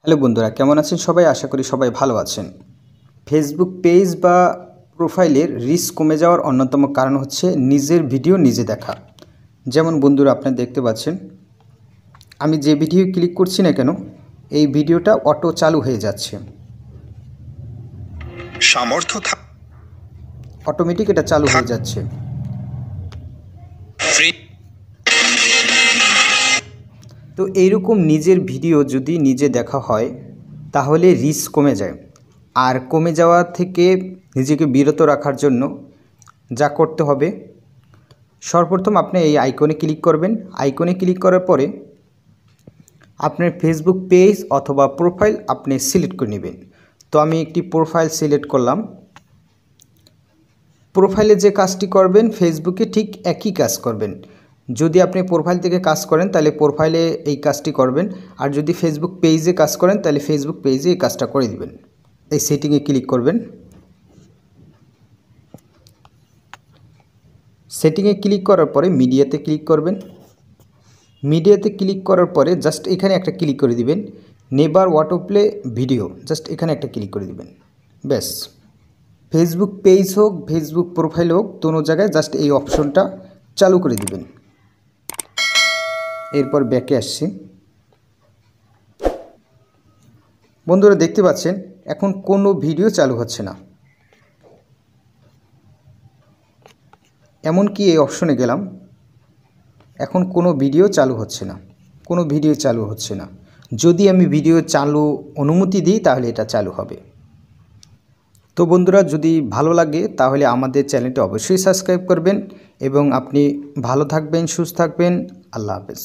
Hello বন্ধুরা, কেমন আছেন সবাই? আশা করি সবাই ভালো আছেন। ফেসবুক পেজ বা প্রোফাইলের রিচ কমে যাওয়ার অন্যতম কারণ হচ্ছে নিজের ভিডিও নিজে দেখা। যেমন বন্ধুরা আপনারা দেখতে পাচ্ছেন, আমি যে ভিডিও ক্লিক করছি না কেন এই ভিডিওটা অটো চালু হয়ে যাচ্ছে, অটোমেটিক এটা চালু হয়ে যাচ্ছে। তো এইরকম নিজের ভিডিও যদি নিজে দেখা হয় তাহলে রিচ কমে যায়। আর কমে যাওয়া থেকে নিজেকে বিরত রাখার জন্য যা করতে হবে, সর্বপ্রথম আপনি এই আইকনে ক্লিক করবেন। আইকনে ক্লিক করার পরে আপনার ফেসবুক পেজ অথবা প্রোফাইল আপনি সিলেক্ট করে নেবেন। তো আমি একটি প্রোফাইল সিলেক্ট করলাম। প্রোফাইলে যে কাজটি করবেন ফেসবুকে ঠিক একই কাজ করবেন। যদি আপনি প্রোফাইল থেকে কাজ করেন তাহলে প্রোফাইলে এই কাজটি করবেন, আর যদি ফেসবুক পেজে কাজ করেন তাহলে ফেসবুক পেজে এই কাজটা করে দিবেন। এই সেটিংয়ে ক্লিক করবেন। সেটিংয়ে ক্লিক করার পরে মিডিয়াতে ক্লিক করবেন। মিডিয়াতে ক্লিক করার পরে জাস্ট এখানে একটা ক্লিক করে দিবেন, never auto play video, just এখানে একটা ক্লিক করে দিবেন। ব্যাস, ফেসবুক পেজ হোক ফেসবুক প্রোফাইল হোক কোনো জায়গায় জাস্ট এই অপশনটা চালু করে দিবেন। এরপর ব্যাকে আসছি। বন্ধুরা দেখতে পাচ্ছেন এখন কোনো ভিডিও চালু হচ্ছে না। এমনকি এই অপশনে গেলাম, এখন কোনো ভিডিও চালু হচ্ছে না, কোনো ভিডিও চালু হচ্ছে না। যদি আমি ভিডিও চালু অনুমতি দিই তাহলে এটা চালু হবে। তো বন্ধুরা যদি ভালো লাগে তাহলে আমাদের চ্যানেলটি অবশ্যই সাবস্ক্রাইব করবেন এবং আপনি ভালো থাকবেন, সুস্থ থাকবেন। আল্লাহ হাফেজ।